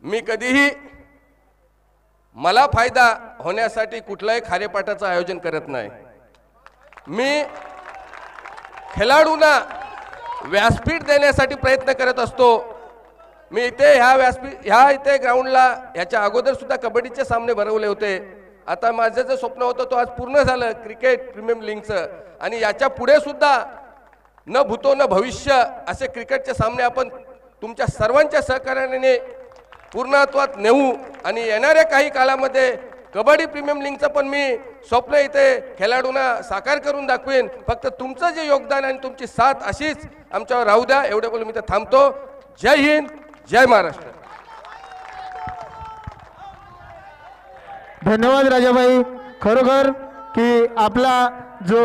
मी कधीही मला फायदा होण्यासाठी कुठल्याही खारेपाटाचं आयोजन करत नाही। मी खेळाडूंना व्यासपीठ देण्यासाठी प्रयत्न करत असतो। मी इथे ह्या इथे ग्राउंडला ह्याच्या अगोदर सुद्धा कबड्डीचे सामने भरवले होते। आता माझं जे स्वप्न होतं तो आज पूर्ण झालं क्रिकेट प्रीमियम लीगचं, आणि याच्या पुढे सुद्धा न भूतो न भविष्य असे क्रिकेटचे सामने आपण तुमच्या सर्वांच्या सहकार्याने पूर्णत्वात नेऊ, आणि येणाऱ्या काही काळामध्ये कबड्डी प्रीमियम लीगचं पण मी स्वप्न इथे खेळाडूंना साकार करून दाखवेन। फक्त तुमचं जे योगदान आणि तुमची साथ अशीच आमच्यावर राहू द्या, एवढे बोलून मी इथे थांबतो। जय हिंद, जय महाराष्ट्र। धन्यवाद राजाभाई, खरोखर की आपला जो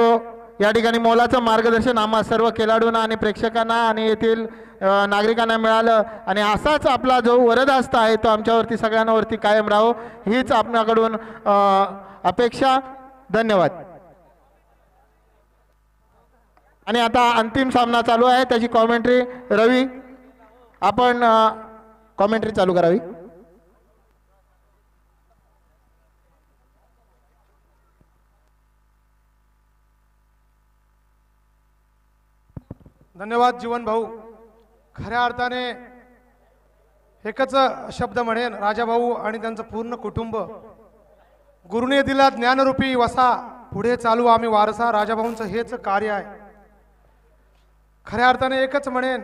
या ठिकाणी मोलाचं मार्गदर्शन आम्हा सर्व खेळाडूंना आणि प्रेक्षकांना आणि येथील नागरिकांना मिळालं, आणि असाच आपला जो वरदहस्त आहे तो आमच्यावरती सगळ्यांवरती कायम राहो हीच आपल्याकडून अपेक्षा। धन्यवाद। आणि आता अंतिम सामना चालू आहे, त्याची कॉमेंट्री रवी आपण कॉमेंट्री चालू करावी। धन्यवाद जीवन भाऊ। खऱ्या अर्थाने एकच शब्द म्हणेन, राजाभाऊ आणि त्यांचं पूर्ण कुटुंब, गुरुने दिला ज्ञानरूपी वसा, पुढे चालू आम्ही वारसा। राजाभाऊंचं हेच कार्य आहे। खऱ्या अर्थाने एकच म्हणेन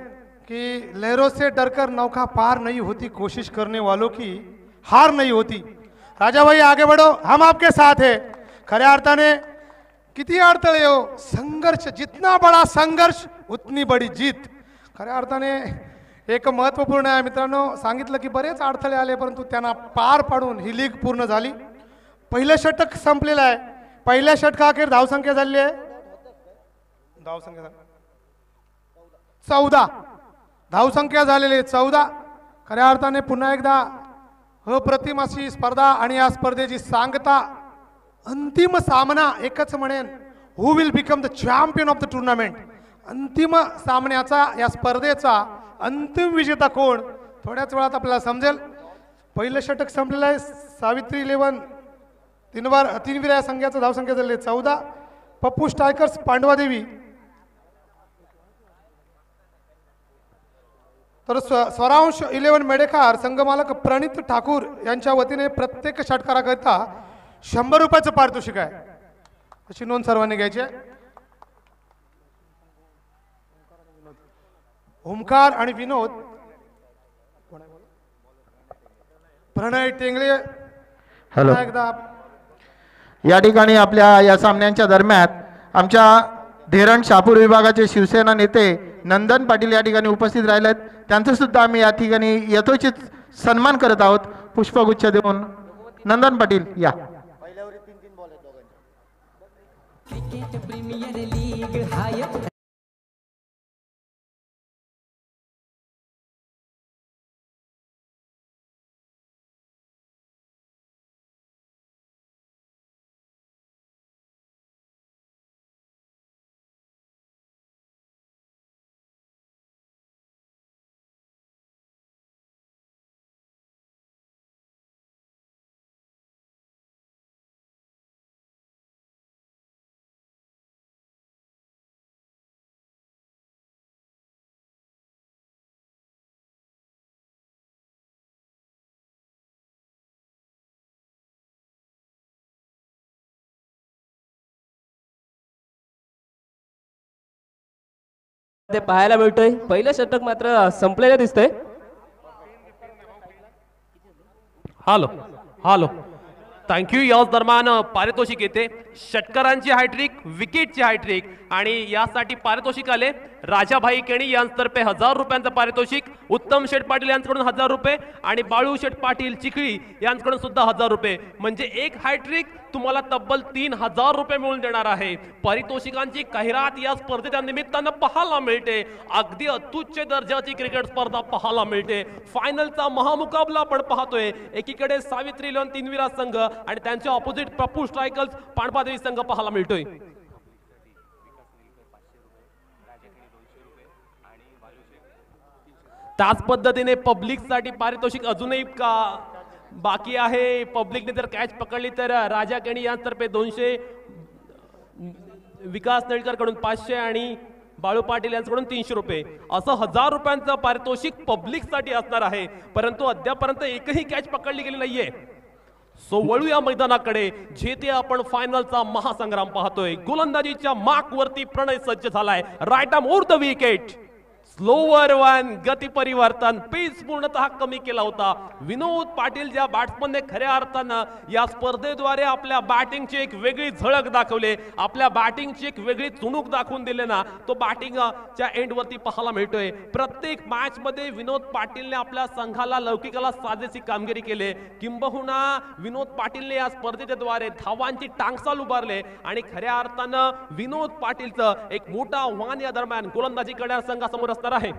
कि लहरों से डरकर नौका पार नहीं होती, कोशिश करने वालों की हार नहीं होती। राजाभाई आगे बढ़ो, हम आपके साथ है। खऱ्या अर्थाने किती अडथळे हो, संघर्ष, जितना बड़ा संघर्ष उतनी बड़ी जीत। खऱ्या अर्थाने एक महत्त्वपूर्ण आहे मित्रांनो, सांगितलं की बरेच अडथळे आले परंतु त्यांना पार पाडून ही लीग पूर्ण झाली। पहिलं षटक संपलेलं आहे। पहिल्या षटकाअखेर धावसंख्या झाली आहे 14 धावसंख्या झालेली 14। खऱ्या अर्थाने पुन्हा एकदा अप्रतिम अशी स्पर्धा, आणि या स्पर्धेची सांगता अंतिम सामना एकच म्हणेन, who will become the champion of the tournament. अंतिम सामन्याचा या स्पर्धेचा अंतिम विजेता कोण थोड्याच वेळात आपल्याला समजेल। पहिलं षटक संपलेलं आहे। सावित्री 11 तीन या संघाचं धावसंख्या झाली 14। पप्पू स्ट्रायकर्स पांडवादेवी, तर स्वरांश 11 मेडेकार संघमालक प्रणित ठाकूर यांच्या वतीने प्रत्येक षटकाराकरिता 100 रुपयाचं पारितोषिक आहे, अशी नोंद सर्वांनी घ्यायची आहे। ओमकार आणि विनोद, प्रणय टेंगळे। हॅलो, एकदा या ठिकाणी आपल्या या सामन्यांच्या दरम्यान आमच्या धीरण शहापूर विभागाचे शिवसेना नेते नंदन पाटील या ठिकाणी उपस्थित राहिलेत, त्यांचं सुद्धा आम्ही या ठिकाणी यथोचित सन्मान करत आहोत पुष्पगुच्छ देऊन। नंदन पाटील या। ते पाहायला मिळतोय। पहिलं षटक मात्र संपलेलं दिसतंय। Hello hello, thank you. याच दरम्यान पारितोषिक येते षटकारांची हॅट्रिक, विकेटची हॅट्रिक, आणि यासाठी पारितोषिक आले राजाभाई केणी यांतर्फे 1000 रुपयांचं पारितोषिक, उत्तम शेठ पाटील यांच्याकडून 1000 रुपये, आणि बाळू शेठ पाटील चिखळी यांच्याकडून सुद्धा 1000 रुपये। म्हणजे एक हॅट्रिक तुम्हाला तब्बल 3000 रुपये मिळून देणार आहे। पारितोषिकांची कैरात या स्पर्धेच्या निमित्तानं पाहायला मिळते। अगदी अत्युच्च दर्जाची क्रिकेट स्पर्धा पाहायला मिळते। फायनलचा महामुकाबला आपण पाहतोय। एकीकडे सावित्री 11 तीनवीरा संघ आणि त्यांच्या ऑपोजिट पप्पू स्ट्रायकर्स पांडवादेवी संघ पाहायला मिळतोय। त्याच पद्धतीने पब्लिकसाठी पारितोषिक अजूनही का बाकी आहे. पब्लिकने जर कॅच पकडली तर राजा केणी यांतर्फे 200, विकास नळकर कडून 500 आणि बाळू पाटील यांच्याकडून 300 रुपये असं 1000 रुपयांचं पारितोषिक पब्लिकसाठी असणार आहे. परंतु अद्यापर्यंत एकही कॅच पकडली गेली नाहीये. सो वळूया मैदानाकडे, जेथे आपण फायनलचा महासंग्राम पाहतोय. गोलंदाजीच्या मार्क वरती प्रणय सज्ज झालाय. Right arm over the wicket. Slower one, गती परिवर्तन, पेस पूर्णतः कमी केला होता. विनोद पाटील ज्या बॅट्समनने खऱ्या अर्थानं या स्पर्धेद्वारे आपल्या बॅटिंगची एक वेगळी झळक दाखवले, आपल्या बॅटिंगची एक वेगळी चुणूक दाखवून दिले ना, तो बॅटिंगच्या एंडवरती पाहायला मिळतोय. प्रत्येक मॅच मध्ये विनोद पाटीलने आपल्या संघाला लौकिकाला साजेशी कामगिरी केली. किंबहुना विनोद पाटीलने या स्पर्धेच्या द्वारे धावांची टांगसाल उभारले आणि खऱ्या अर्थानं विनोद पाटीलचं एक मोठा आव्हान या दरम्यान गोलंदाजी करणाऱ्या संघासमोर असणार आहे.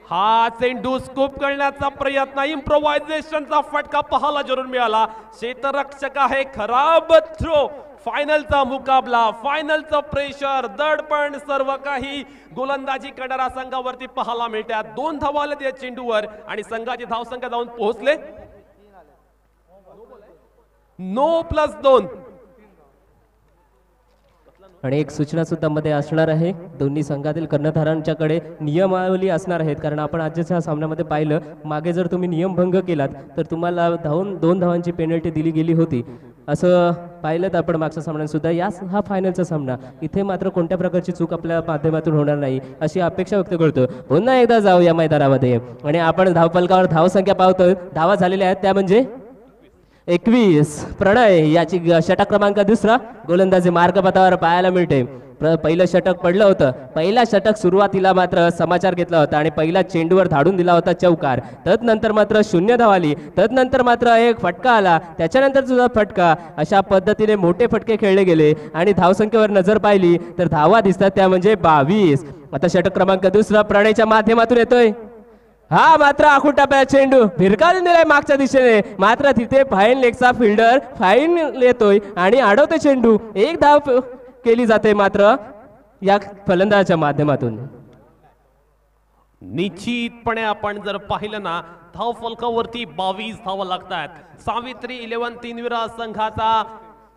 हा चेंडू स्कूप करण्याचा प्रयत्न, इम्प्रोव्हायझेशनचा फटका पाहायला जरूर मिळाला. क्षेत्ररक्षक आहे, खराब थ्रो. फायनलचा मुकाबला, फायनलचं प्रेशर, दडपण सर्व काही गोलंदाजी करणाऱ्या संघावरती पाहायला मिळतात. 2 धावा आल्या त्या चेंडूवर आणि संघाची धावसंख्या जाऊन पोहोचले 9+2. आणि एक सूचना सुद्धा मध्ये असणार आहे. दोन्ही संघातील कर्णधारांच्याकडे नियमावली असणार आहेत, कारण आपण आजच्या सामन्यामध्ये पाहिलं, मागे जर तुम्ही नियमभंग केलात तर तुम्हाला 2 धावांची पेनल्टी दिली गेली होती. असं पाहिलं तर आपण मागच्या सामन्यात सुद्धा हा फायनलचा सामना, इथे मात्र कोणत्या प्रकारची चूक आपल्या माध्यमातून होणार नाही अशी अपेक्षा व्यक्त करतो. पुन्हा एकदा जाऊ या मैदानामध्ये आणि आपण धावफलकावर धावसंख्या पाहतोय. धावा झालेल्या आहेत त्या म्हणजे 21. प्रणय याची षटक क्रमांक 2. गोलंदाजी मार्गपथावर पाहायला मिळते. पहिलं षटक पडलं होतं. पहिला षटक सुरुवातीला मात्र समाचार घेतला होता आणि पहिला चेंडूवर धाडून दिला होता चौकार. तदनंतर मात्र 0 धाव आली. तदनंतर मात्र एक फटका आला, त्याच्यानंतर सुद्धा फटका. अशा पद्धतीने मोठे फटके खेळले गेले आणि धावसंख्येवर नजर पाहिली तर धावा दिसतात त्या म्हणजे 22. आता षटक क्रमांक 2 प्रणयच्या माध्यमातून येतोय. हा मात्र आखून टाकला चेंडू, भिरकावून दिलाय मागच्या दिशेने. मात्र तिथे फाईन लेगचा फिल्डर फाईन येतोय आणि अडवते चेंडू. 1 धाव केली जाते मात्र या फलंदाजाच्या माध्यमातून. निश्चितपणे आपण जर पाहिलं ना, धाव फलकावरती 22 धावा लागतात. सावित्री 11 तीनविरा संघाचा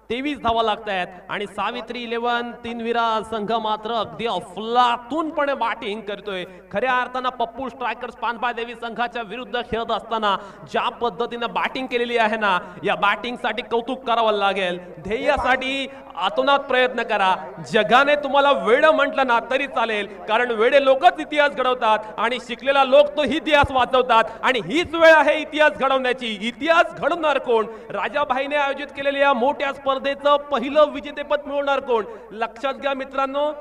23 धावा लागतात आणि सावित्री 11 तीनविरा संघ मात्र अगदी अफलातूनपणे बॅटिंग करतोय. खऱ्या अर्थानं पप्पू स्ट्रायकर्स पानबादेवी संघाच्या विरुद्ध खेळत असताना ज्या पद्धतीनं बॅटिंग केलेली आहे ना, या बॅटिंगसाठी कौतुक करावं लागेल. ध्येयासाठी आतोनात प्रयत्न करा. जगाने तुम्हाला वेड म्हटलं ना तरी चालेल, कारण वेडे लोकच इतिहास घडवतात आणि शिकलेला लोक तो इतिहास वाचवतात. आणि हीच वेळ आहे इतिहास घडवण्याची. इतिहास घडवणार कोण? राजाभाईने आयोजित केलेल्या या मोठ्या स्पर्धेचं पहिलं विजेतेपद मिळवणार कोण? लक्षात घ्या मित्रांनो,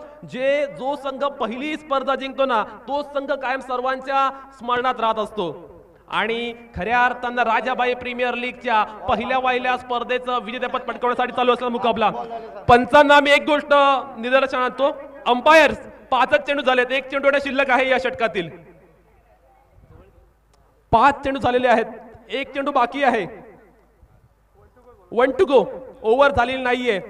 जो संघ पहिली स्पर्धा जिंकतो ना, तो संघ कायम सर्वांच्या स्मरणात राहत असतो. आणि खऱ्या अर्थानं राजाबाई प्रीमियर लीगच्या पहिल्या स्पर्धेचं विजेतेपद पटकावण्यासाठी चालू असलेला मुकाबला. पंचांना मी एक गोष्ट निदर्शनात आणतो, अंपायर्स 5च चेंडू झालेत. 1 चेंडू शिल्लक आहे या षटकातील. 5 चेंडू झालेले आहेत, 1 चेंडू बाकी आहे. 1 to go. ओव्हर झालेली नाहीये.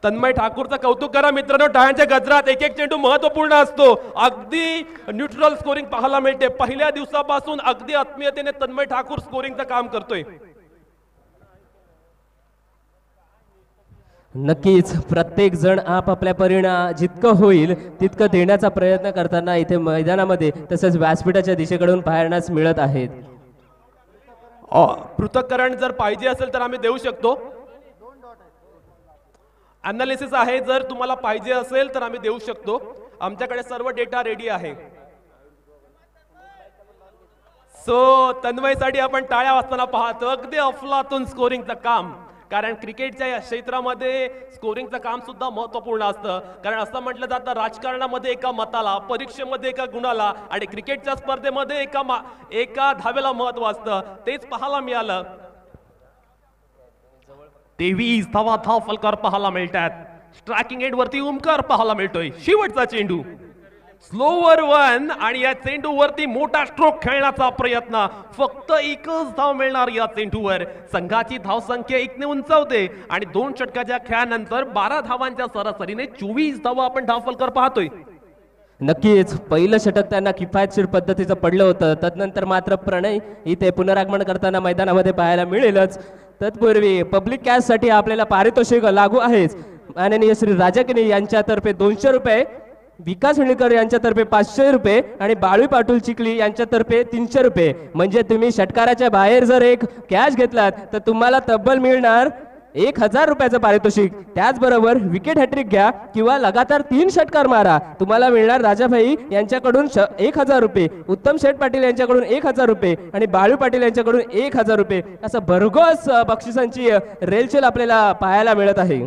तन्मय ठाकूरचं कौतुक करा मित्रांनो. टाळ्यांच्या गजरात 1-1 चेंडू महत्वपूर्ण असतो. अगदी न्यूट्रल स्कोरिंग पाहायला मिळते. पहिल्या दिवसापासून अगदी आत्मीयतेने तन्मय ठाकूर स्कोरिंगचं काम करतोय. नक्कीच प्रत्येक जण आपापल्या परीने जितकं होईल तितकं देण्याचा प्रयत्न करताना इथे मैदानामध्ये तसेच व्यासपीठाच्या दिशेकडून पाहण्यास मिळत आहेत. पृथक्करण जर पाहिजे असेल तर आम्ही देऊ शकतो. अनालिसिस आहे, जर तुम्हाला पाहिजे असेल तर आम्ही देऊ शकतो. आमच्याकडे सर्व डेटा रेडी आहे. सो तन्मयसाठी आपण टाळ्या वाजताना पाहतो. अगदी अफलातून स्कोरिंगचं काम, कारण क्रिकेटच्या या क्षेत्रामध्ये स्कोरिंगचं काम सुद्धा महत्वपूर्ण असतं. कारण असं म्हटलं जातं, राजकारणामध्ये एका मताला, परीक्षेमध्ये एका गुणाला आणि क्रिकेटच्या स्पर्धेमध्ये एका धावेला महत्व असतं. तेच पाहायला मिळालं. 23 धावा धाव फलकावर पाहायला मिळतात. स्ट्रायकिंग एंड वरती ओमकार पाहायला मिळतोय. शेवटचा चेंडू स्लोवर वन आणि या चेंडूवरती मोठा स्ट्रोक खेळण्याचा प्रयत्न. फक्त 1च धाव मिळणार या चेंडूवर. संघाची धावसंख्या 1 ने उंचावते आणि 2 षटकाच्या खेळानंतर 12 धावांच्या सरासरीने 24 धावा आपण धाव फलकावर पाहतोय. नक्कीच पहिलं षटक त्यांना किफायतशीर पद्धतीचं पडलं होतं. तदनंतर मात्र प्रणय इथे पुनरागमन करताना मैदानामध्ये पाहायला मिळेलच. तत्पूर्वी पब्लिक कॅशसाठी आपल्याला पारितोषिक लागू आहेच. माननीय श्री राजाकिनी यांच्यातर्फे 200 रुपये, विकास हिणकर यांच्यातर्फे 500 रुपये आणि बाळू पाटील चिखली यांच्यातर्फे 300 रुपये. म्हणजे तुम्ही षटकाराच्या बाहेर जर एक कॅश घेतलात तर तुम्हाला तब्बल मिळणार 1000 रुपयाचं पारितोषिक. त्याचबरोबर विकेट हॅट्रिक घ्या किंवा लगातार 3 षटकार मारा, तुम्हाला मिळणार राजाभाई यांच्याकडून 1000 रुपये, उत्तम शेठ पाटील यांच्याकडून 1000 रुपये आणि बाळू पाटील यांच्याकडून 1000 रुपये. असं भरघोस बक्षिसांची रेलचेल आपल्याला पाहायला मिळत आहे.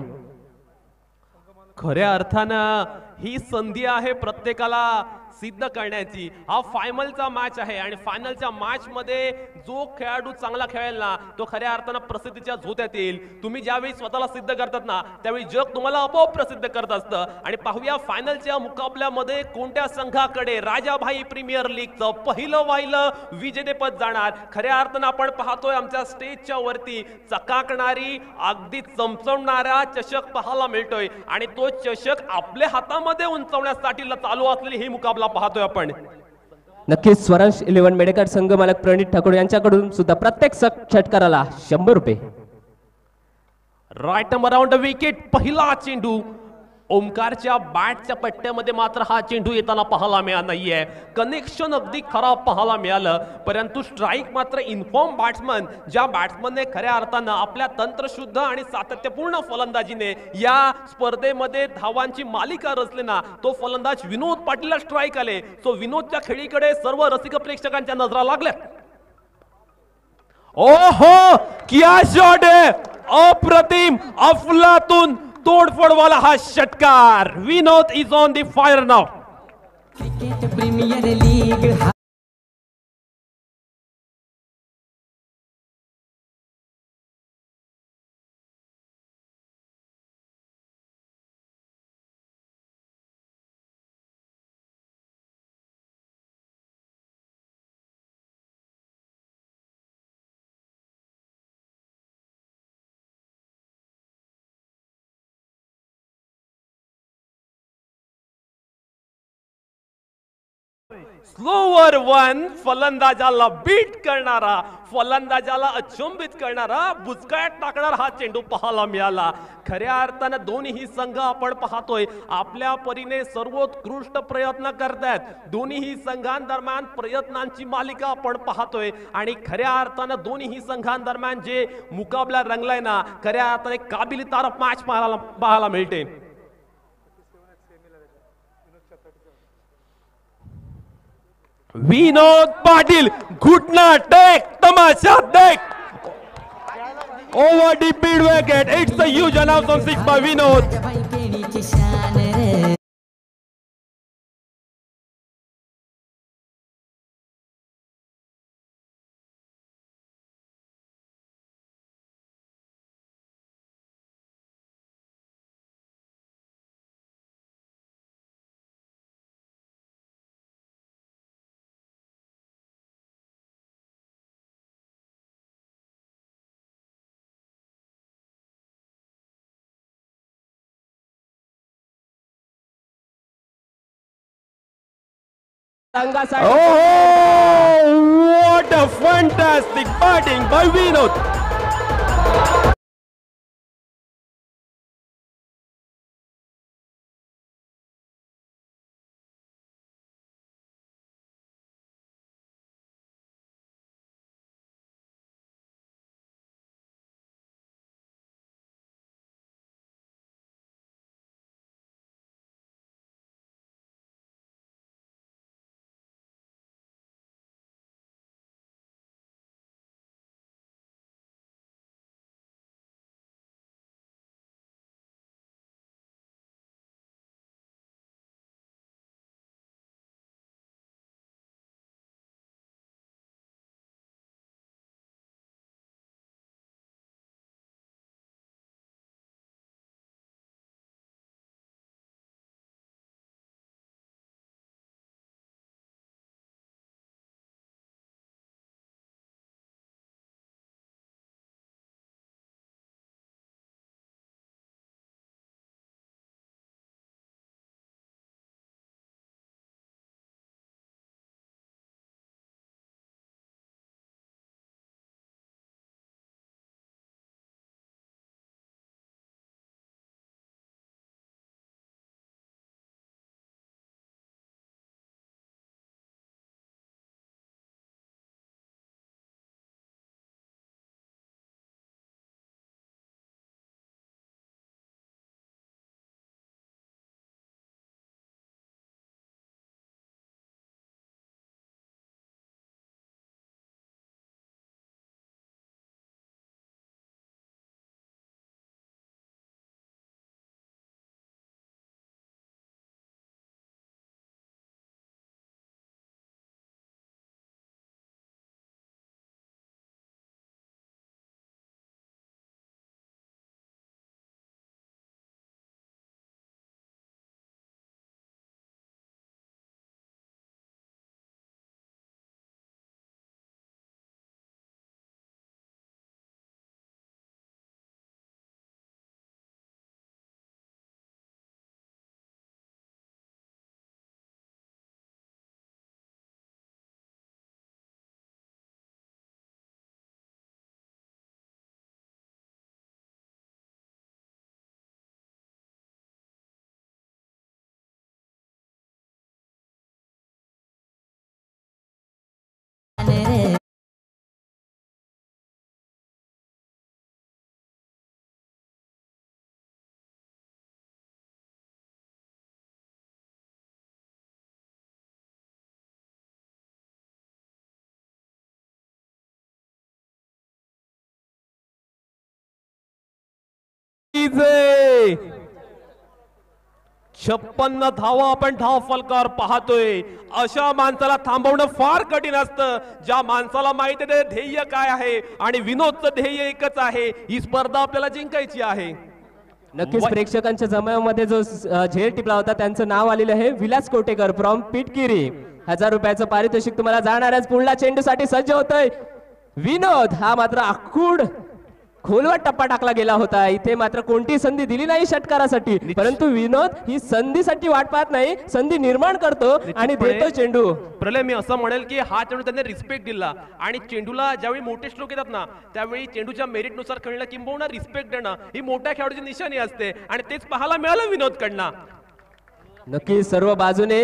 खऱ्या अर्थानं ही संधी आहे प्रत्येकाला सिद्ध करण्याची. हा फायनलचा मॅच आहे आणि फायनलच्या मॅच मध्ये जो खेळाडू चांगला खेळेल ना तो खऱ्या अर्थानं प्रसिद्धीच्या झोत्यात येईल. तुम्ही ज्यावेळी स्वतःला सिद्ध करतात ना त्यावेळी जग तुम्हाला आपोआप प्रसिद्ध करत असतं. आणि पाहूया फायनलच्या मुकाबल्यामध्ये कोणत्या संघाकडे राजाभाई प्रीमियर लीगचं पहिलं वाहिलं विजेतेपद जाणार. खऱ्या अर्थानं आपण पाहतोय आमच्या स्टेजच्या वरती चकाकणारी अगदी चमचमणारा चषक पाहायला मिळतोय आणि तो चषक आपल्या हातामध्ये उंचवण्यासाठी चालू असलेली ही मुकाबला पाहतोय आपण. नक्कीच स्वरांश 11 मेडेकर संघ मालक प्रणित ठाकूर यांच्याकडून सुद्धा प्रत्येक षटकाराला 100 रुपये. Right number on the wicket. पहिला चेंडू ओमकारच्या बॅटच्या पट्ट्यामध्ये मात्र हा चेंडू येताना पाहायला मिळाला नाहीये. कनेक्शन अगदी खराब पाहायला मिळालं, परंतु स्ट्राईक मात्र इन्फॉर्म बॅट्समन ज्या बॅट्समनने खऱ्या अर्थानं आपल्या तंत्रशुद्ध आणि सातत्यपूर्ण फलंदाजीने या स्पर्धेमध्ये धावांची मालिका रचली ना तो फलंदाज विनोद पाटीलला स्ट्राईक आले. सो विनोदच्या खेळीकडे सर्व रसिक प्रेक्षकांच्या नजरा लागल्या. ओहो क्या शॉट आहे, अप्रतिम, अफलातून तोडफोडवाला हा षटकार. Vinod is on the fire now. Cricket premier league slower one, फलंदाजाला बीट करणारा, फलंदाजाला अचंबित करणारा, बुचकाळ्यात टाकणारा हा चेंडू पाहायला मिळाला. खऱ्या अर्थानं दोन्ही संघ आपण पाहतोय आपल्या परीने सर्वोत्कृष्ट प्रयत्न करतायत. दोन्ही संघांदरम्यान प्रयत्नांची मालिका आपण पाहतोय आणि खऱ्या अर्थानं दोन्ही संघांदरम्यान जे मुकाबला रंगलाय ना खऱ्या अर्थाने काबिल तारफ मॅच पाहायला मिळते. विनोद पाटील घुटना टेक, तमाशा देख. Over the mid wicket, it's a huge announcement 6 by Vinod. Rajabai केणीची शान रे. संघासाठी Oh, what a fantastic batting by Vinod. इजे 56 धावा आपण धाव फलकावर पाहतोय. अशा माणसाला थांबवणं फार कठीण असतं, ज्या माणसाला माहिती आहे ध्येय काय आहे आणि विनोदचं ध्येय एकच आहे. ही स्पर्धा आपल्याला जिंकायची आहे. नक्कीच प्रेक्षकांच्या जमावामध्ये जो झेल टिपला होता त्यांचं नाव आलेलं आहे विलास कोटेकर फ्रॉम पिटकिरी. 1000 रुपयाचं पारितोषिक तुम्हाला जाणारच. पुढला चेंडूसाठी सज्ज होतोय विनोद. हा मात्र आखूड खोलवर टप्पा टाकला गेला होता. इथे मात्र कोणती संधी दिली नाही षटकारासाठी, परंतु विनोद ही संधीसाठी वाट पाहत नाही, संधी निर्माण करतो आणि देतो चेंडू. प्रलय मी असं म्हणेल की हा चेंडू त्यांनी रिस्पेक्ट दिला आणि चेंडूला ज्यावेळी मोठे स्ट्रोक येतात ना त्यावेळी चेंडूच्या मेरिटनुसार खेळणं किंबहुना रिस्पेक्ट देणं ही मोठ्या खेळाडूची निशाणी असते आणि तेच पाहायला मिळालं विनोद कडनं. नक्की सर्व बाजूने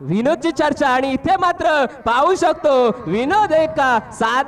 विनोदची चर्चा आणि इथे मात्र पाहू शकतो विनोद एका साध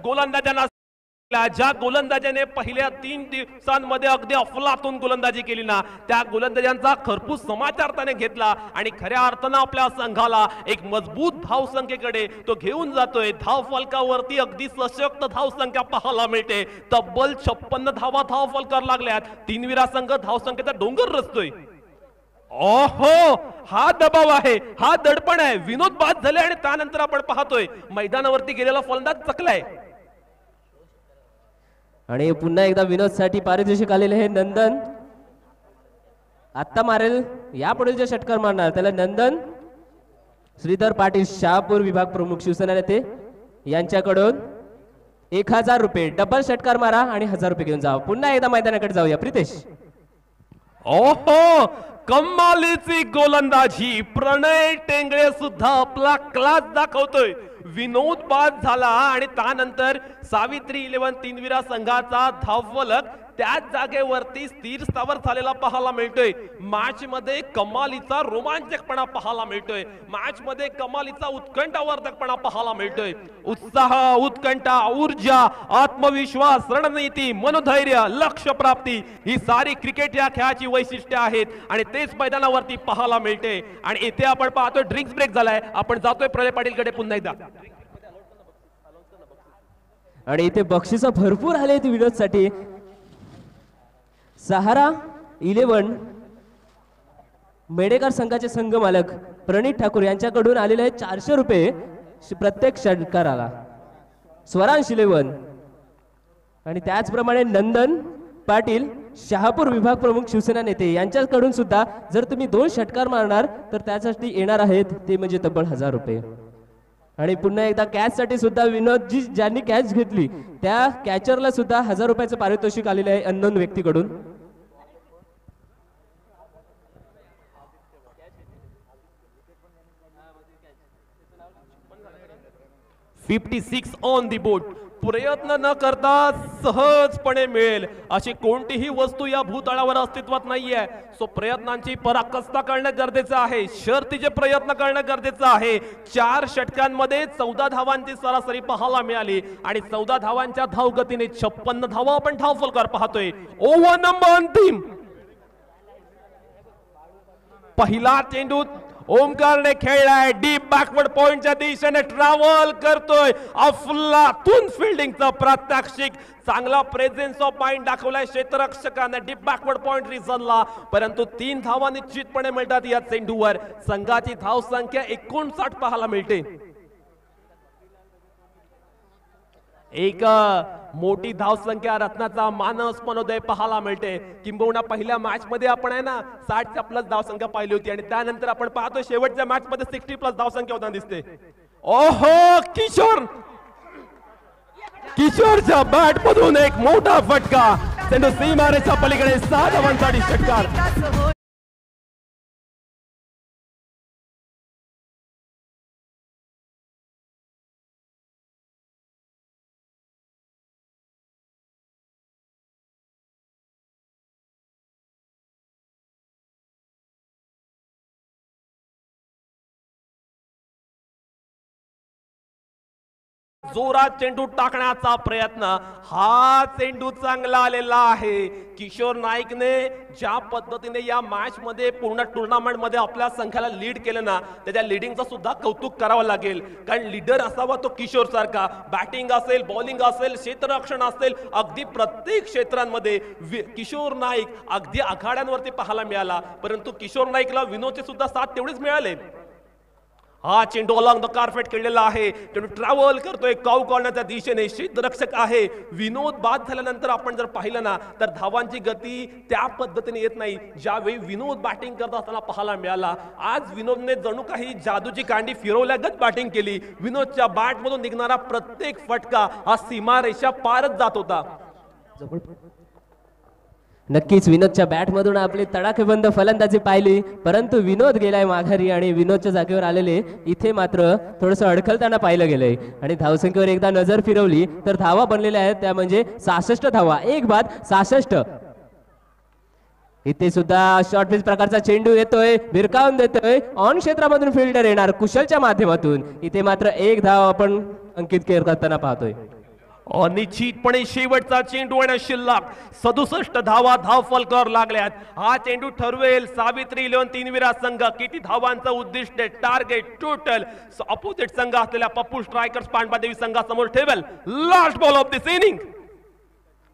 गोलंदाजांना ज्या गोलंदाजाने पहिल्या 3 दिवसांमध्ये अगदी अफलातून गोलंदाजी केली ना त्या गोलंदाजांचा खरपूस समाचार त्याने घेतला आणि खऱ्या अर्थानं आपल्या संघाला एक मजबूत धावसंख्येकडे तो घेऊन जातोय. धाव फलकावरती अगदी सशक्त धावसंख्या पाहायला मिळते. तब्बल 56 धावा धाव फलकावर लागल्यात. 3 वीरा संघ धावसंख्येचा डोंगर रचतोय. ओहो हा दबाव आहे, हा दडपण आहे. विनोद बाद झाले आणि त्यानंतर आपण पाहतोय मैदानावरती गेलेला फलंदाज चकलाय. आणि पुन्हा एकदा विनोद साठी पारितोषिक आलेले आहे नंदन. आता मारेल यापुढे जे षटकार मारणार त्याला नंदन श्रीधर पाटील शहापूर विभाग प्रमुख शिवसेना नेते यांच्याकडून 1000 रुपये डबल षटकार मारा आणि 1000 रुपये घेऊन जावा. पुन्हा एकदा मैदानाकडे जाऊया प्रितेश. ओहो कमालीची गोलंदाजी. प्रणय टेंगळे सुद्धा आपला क्लास दाखवतोय. विनोद बाद झाला आणि त्यानंतर सावित्री 11 3वीरा संघाचा धावफलक त्याच जागेवरती स्थिर स्थावर झालेला पाहायला मिळतोय. मॅच मध्ये कमालीचा रोमांचकपणा पाहायला मिळतोय. मॅच मध्ये कमालीचा उत्कंठावर्धकपणा पाहायला मिळतोय. उत्साह, उत्कंठा, ऊर्जा, आत्मविश्वास, रणनीती, मनोधैर्य, लक्ष्य प्राप्ती ही सारी क्रिकेट या खेळाची वैशिष्ट्ये आहेत आणि तेच मैदानावरती पाहायला मिळते. आणि इथे आपण पाहतोय ड्रिंक्स ब्रेक झालाय. आपण जातोय प्रलय पाटील कडे पुन्हा एकदा. आणि इथे बक्षिस भरपूर आले विनोद साठी. सहारा 11 मेडेकर संघाचे संघ मालक प्रणित ठाकूर यांच्याकडून आलेले आहेत 400 रुपये प्रत्येक षटकाराला. स्वरांश 11 आणि त्याचप्रमाणे नंदन पाटील शहापूर विभाग प्रमुख शिवसेना नेते यांच्याकडून सुद्धा जर तुम्ही 2 षटकार मारणार तर त्यासाठी येणार आहेत ते म्हणजे तब्बल 1000 रुपये. आणि पुन्हा एकदा कॅच साठी सुद्धा विनोद जी ज्यांनी कॅच घेतली त्या कॅचरला सुद्धा 1000 रुपयाचं पारितोषिक आलेलं आहे अननोन व्यक्तीकडून. $56 ऑन दी बोर्ड. प्रयत्न न करता सहजपणे मिळेल अशी कोणतीही वस्तू या भूतळावर अस्तित्वात नाहीये. सो प्रयत्नांची पराकाष्ठा करणं गरजेचं आहे. शर्तीचे प्रयत्न करणं गरजेचं आहे. 4 षटकांमध्ये 14 धावांची सरासरी पाहायला मिळाली आणि 14 धावांच्या धावगतीने 56 धावा आपण धाव फलकावर पाहतोय. ओव्हर नंबर अंतिम. पहिला चेंडू ओमकारने खेळलाय. डीप बॅकवर्ड पॉइंटच्या दिशेने ट्रॅव्हल करतोय. अफलातून फिल्डिंगचा प्रात्यक्षिक. चांगला प्रेझेन्स ऑफ माइंड दाखवलाय क्षेत्ररक्षकाने डीप बॅकवर्ड पॉइंट रिझनला. परंतु 3 धावा निश्चितपणे मिळतात या चेंडूवर. संघाची धाव संख्या 59 पाहायला मिळते. एक मोठी धावसंख्या रत्नाचा मानस मनोदय पाहायला मिळते. किंबहुना पहिल्या मॅच मध्ये आपण आहे ना 60च्या प्लस धावसंख्या पाहिली होती आणि त्यानंतर आपण पाहतो शेवटच्या मॅच मध्ये 60 प्लस धावसंख्या होताना दिसते. ओहो किशोरच्या बॅट मधून एक मोठा फटका. चेंडू सीमारेच्या पलीकडे 6 धावांसाठी षटकार. जोरात चेंडू टाकण्याचा प्रयत्न, हा चेंडू चांगला आलेला आहे. किशोर नाईकने ज्या पद्धतीने या मॅच मध्ये पूर्ण टुर्नामेंट मध्ये आपल्या संघाला लीड केलं ना, त्याच्या लिडिंगचं सुद्धा कौतुक करावं लागेल. कारण लीडर असावा तो किशोर सारखा. बॅटिंग असेल, बॉलिंग असेल, क्षेत्ररक्षण असेल, अगदी प्रत्येक क्षेत्रांमध्ये किशोर नाईक अगदी आघाड्यांवरती पाहायला मिळाला. परंतु किशोर नाईकला विनोदचे सुद्धा साथ तेवढेच मिळाले. हा चेंडू अलॉंग द कार्पेट खेळलेला आहे. चेंडू ट्रॅव्हल करतोय काऊ कॉर्नरच्या दिशेने. क्षेत्ररक्षक आहे विनोद. बाद झाल्यानंतर आपण जर पाहिलं ना, तर धावांची गती त्या पद्धतीने येत नाही ज्यावेळी विनोद बॅटिंग करत असताना पाहायला मिळाला. आज विनोदने जणू काही जादूची कांडी फिरवल्यागत बॅटिंग केली. विनोदच्या बॅट मधून निघणारा प्रत्येक फटका हा सीमारेषा पारच जात होता. नक्कीच विनोदच्या बॅटमधून आपली तडाखेबंद फलंदाजी पाहिली, परंतु विनोद गेलाय माघारी आणि विनोदच्या जागेवर आलेले इथे मात्र थोडंसं अडखलताना पाहिलं गेलंय. आणि धावसंख्येवर एकदा नजर फिरवली तर धावा बनलेल्या आहेत त्या म्हणजे 66 धावा. एक बाद 66. इथे सुद्धा शॉर्ट पिच प्रकारचा चेंडू येतोय, भिरकावून देतोय. ऑन क्षेत्रामधून फिल्डर येणार कुशलच्या माध्यमातून. इथे मात्र एक धाव आपण अंकित करताना पाहतोय. अनिश्चितपणे शेवटचा चेंडू आणि शिल्लक 67 धावा धाव फलकावर लागल्यात. हा चेंडू ठरवेल सावित्री इलेव्हन तीनविरा संघ किती धावांचं उद्दिष्ट टार्गेट टोटल अपोजिट संघ असलेल्या पप्पू स्ट्रायकर्स पांडवादेवी संघासमोर ठेवेल. Last ball of this inning.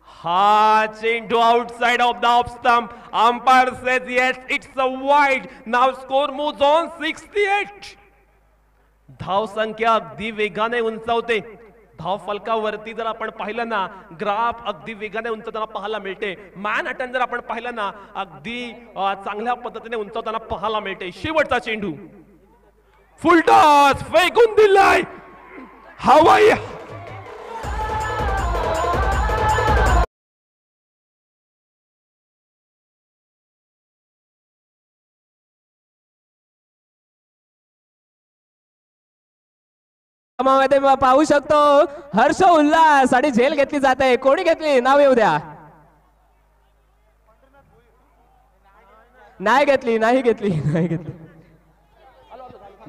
हा चेंडू outside of the off stump. Umpire says yes it's a wide. Now score moves on 68. धाव संख्या अगदी वेगाने उंचावते. धाव फलकावरती जर आपण पाहिलं ना, ग्राफ अगदी वेगाने उंचताना पाहायला मिळते. मॅनहॅटन जर आपण पाहिलं ना, अगदी चांगल्या पद्धतीने उंचवताना पाहायला मिळते. शेवटचा चेंडू फुलटॉस फेकून दिलाय. हवाई मध्ये पाहू शकतो हर्ष उल्हास आणि झेल घेतली जात आहे. कोणी घेतली नाव येऊ द्या. नाही घेतली, नाही घेतली, नाही घेतली,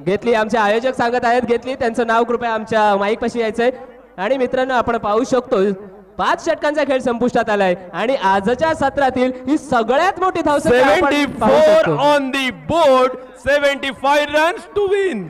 घेतली. आमचे आयोजक सांगत आहेत घेतली. त्यांचं नाव कृपया आमच्या माईक पाशी यायचंय. आणि मित्रांनो आपण पाहू शकतो 5 षटकांचा खेळ संपुष्टात आलाय आणि आजच्या सत्रातील ही सगळ्यात मोठी धावसंख्या 74 on the board. 75 runs to win.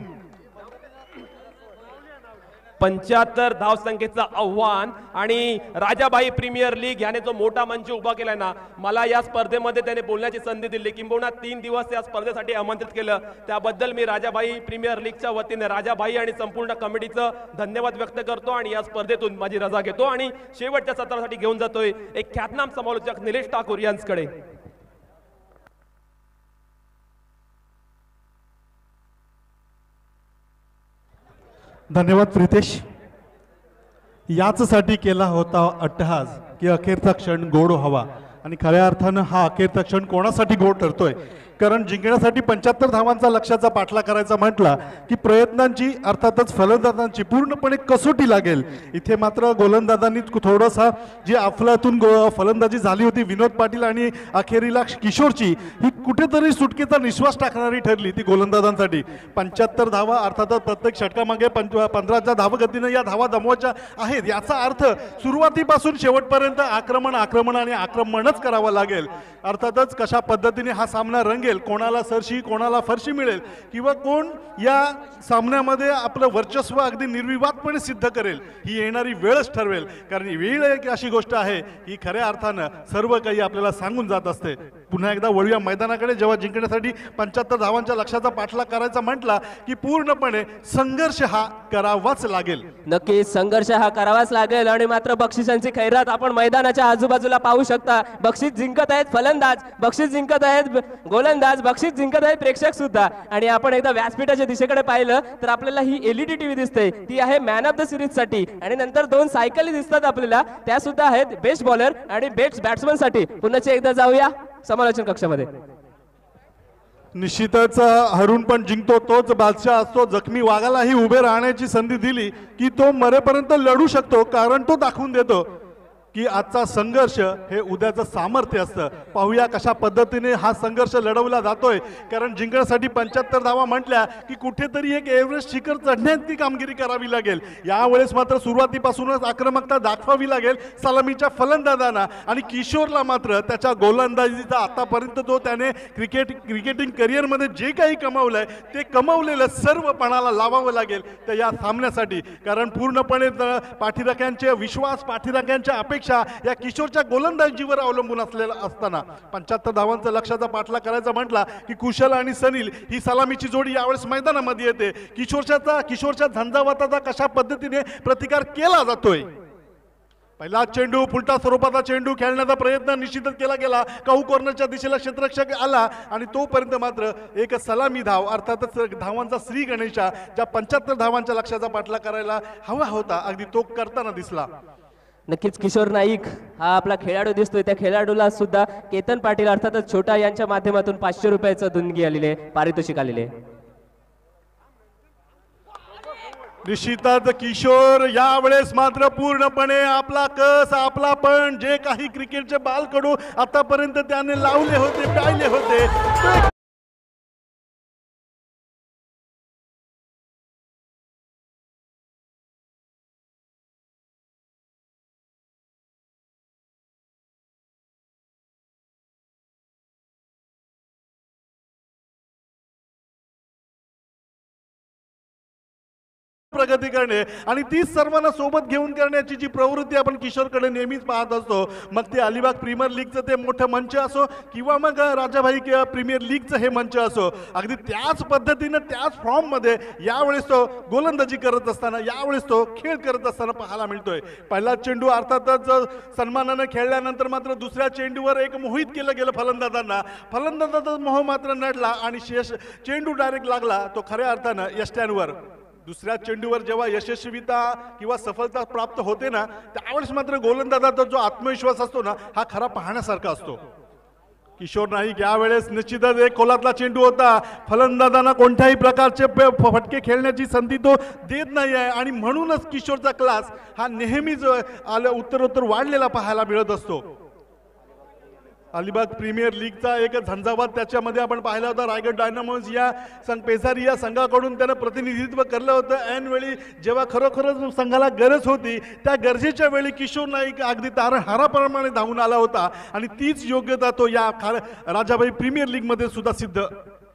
75 धावसंख्येचं आव्हान. आणि राजाबाई प्रीमियर लीग याने जो मोठा मंच उभा केलाय ना, मला या स्पर्धेमध्ये त्याने बोलण्याची संधी दिली. किंबहुना 3 दिवस या स्पर्धेसाठी आमंत्रित केलं. त्याबद्दल मी राजाबाई प्रीमियर लीगच्या वतीने राजाबाई आणि संपूर्ण कमिटीचं धन्यवाद व्यक्त करतो. आणि या स्पर्धेतून माझी रजा घेतो आणि शेवटच्या सत्रासाठी घेऊन जातोय एक ख्यातनाम समालोचक निलेश ठाकूर यांच्याकडे. धन्यवाद प्रितेश. याचसाठी केला होता अट्टहास की अखेरचा क्षण गोड व्हावा. आणि खऱ्या अर्थानं हा अखेरचा क्षण कोणासाठी गोड ठरतोय, कारण जिंकण्यासाठी 75 धावांचा लक्ष्याचा पाठलाग करायचा म्हटला की प्रयत्नांची अर्थातच फलंदाजांची पूर्णपणे कसोटी लागेल. इथे मात्र गोलंदाजांनी थोडासा जी अफलातून फलंदाजी झाली होती विनोद पाटील आणि अखेरीला किशोरची, ही कुठेतरी सुटकेचा निश्वास टाकणारी ठरली ती गोलंदाजांसाठी. 75 धावा अर्थातच प्रत्येक षटकामागे 15च्या धावगतीनं या धावा जमवायच्या आहेत. याचा अर्थ सुरुवातीपासून शेवटपर्यंत आक्रमण आक्रमण आणि आक्रमणच करावं लागेल. अर्थातच कशा पद्धतीने हा सामना रंगेल, कोणाला सरशी कोणाला फरशी मिळेल किंवा कोण या सामन्यामध्ये आपलं वर्चस्व अगदी निर्विवादपणे सिद्ध करेल, ही येणारी वेळच ठरवेल. कारण वेळ एक अशी गोष्ट आहे की खऱ्या अर्थानं सर्व काही आपल्याला सांगून जात असते. पुन्हा एकदा वळूया मैदानाकडे. जेव्हा जिंकण्यासाठी 75 धावांच्या लक्ष्याचा पाठलाग करायचा म्हटला की पूर्णपणे संघर्ष हा करावाच लागेल. नक्कीच संघर्ष हा करावाच लागेल. आणि मात्र बक्षिसांची खैरात आपण मैदानाच्या आजूबाजूला पाहू शकता. बक्षीस जिंकत आहेत फलंदाज, बक्षीस जिंकत आहेत गोलंदाज, बक्षीस जिंकत आहेत प्रेक्षक सुद्धा. आणि आपण एकदा व्यासपीठाच्या दिशेकडे पाहिलं तर आपल्याला ही LED टीव्ही दिसते, ती आहे मॅन ऑफ द सिरीज साठी. आणि नंतर 2 सायकली दिसतात आपल्याला, त्या सुद्धा आहेत बेस्ट बॉलर आणि बेस्ट बॅट्समन साठी. पुन्हा एकदा जाऊया समालोचन कक्षामध्ये. निश्चितच हरून पण जिंकतो तोच बादशाह असतो. जखमी वाघालाही उभे राहण्याची संधी दिली की तो मरेपर्यंत लढू शकतो, कारण तो दाखवून देतो. की आजचा संघर्ष हे उद्याचं सामर्थ्य असतं. पाहूया कशा पद्धतीने हा संघर्ष लढवला जातोय. कारण जिंकण्यासाठी 75 धावा म्हटल्या की कुठेतरी एक एव्हरेस्ट शिखर चढण्याची कामगिरी करावी लागेल. यावेळेस मात्र सुरुवातीपासूनच आक्रमकता दाखवावी लागेल सलामीच्या फलंदाजांना. आणि किशोरला मात्र त्याच्या गोलंदाजीचा आतापर्यंत तो त्याने क्रिकेटिंग करिअरमध्ये जे काही कमावलंय ते कमावलेलं सर्व पणाला लावावं लागेल तर या सामन्यासाठी. कारण पूर्णपणे पाठीराख्यांचे विश्वास, पाठीराख्यांच्या अपेक्षा या किशोरच्या गोलंदाजीवर अवलंबून असलेला असताना 75 धावांचा लक्ष्याचा पाठलाग करायचा म्हटला की कुशल आणि सनील ही सलामीची जोडी यावेळेस मैदानामध्ये येते. किशोरच्या झंझावाताचा कशा पद्धतीने प्रतिकार केला जातोय. पहिला चेंडू फुलटा स्वरूपाचा चेंडू खेळण्याचा प्रयत्न निश्चितच केला गेला. काहू कॉर्नरच्या दिशेला क्षेत्ररक्षक आला आणि तोपर्यंत मात्र एक सलामी धाव अर्थातच धावांचा श्री गणेशा ज्या 75 धावांच्या लक्ष्याचा पाठलाग करायला हवा होता अगदी तो करताना दिसला. नक्कीच किशोर नाईक हा आपला खेळाडू दिसतोय. त्या खेळाडूला सुद्धा केतन पाटील अर्थातच छोटा यांच्या माध्यमातून 500 रुपयाचं देणगी आलेले पारितोषिक आलेले. निश्चितच किशोर यावेळेस मात्र पूर्णपणे आपला कस, आपला पण जे काही क्रिकेटचे बालकडू आतापर्यंत त्याने लावले होते, पाहिले होते ते प्रगती करणे आणि ती सर्वांना सोबत घेऊन करण्याची जी प्रवृत्ती आपण किशोरकडे नेहमीच पाहत असतो. मग ते अलिबाग प्रीमियर लीगचं ते मोठं मंच असो किंवा मग राजाभाई प्रीमियर लीगचं हे मंच असो, अगदी त्याच पद्धतीनं त्याच फॉर्ममध्ये यावेळेस तो गोलंदाजी करत असताना, यावेळेस तो खेळ करत असताना पाहायला मिळतोय. पहिला चेंडू अर्थातच सन्मानानं खेळल्यानंतर मात्र दुसऱ्या चेंडूवर एक मोहित केलं गेलं फलंदाजांना. फलंदाजाचा मोह मात्र नडला आणि चेंडू डायरेक्ट लागला तो खऱ्या अर्थानं यष्ट्यांवर. दुसऱ्या चेंडूवर जेव्हा यशस्वीता किंवा सफलता प्राप्त होते ना त्यावेळेस मात्र गोलंदाजाचा जो आत्मविश्वास असतो ना हा खरा पाहण्यासारखा असतो. किशोर नाईक यावेळेस निश्चितच एक खोलातला चेंडू होता. फलंदाजांना कोणत्याही प्रकारचे फटके खेळण्याची संधी तो देत नाही आहे आणि म्हणूनच किशोरचा क्लास हा नेहमीच उत्तरोत्तर वाढलेला पाहायला मिळत असतो. अलिबाग प्रीमियर लीगचा एक झंझावात त्याच्यामध्ये आपण पाहिला होता. रायगड डायनामोज या पेसारी या संघाकडून त्यानं प्रतिनिधित्व केलं होतं. ऐन वेळी जेव्हा खरोखरच संघाला गरज होती त्या गरजेच्या वेळी किशोर नाईक अगदी तारणहाराप्रमाणे धावून आला होता आणि तीच योग्यता तो या राजाभाई प्रीमियर लीगमध्ये सुद्धा सिद्ध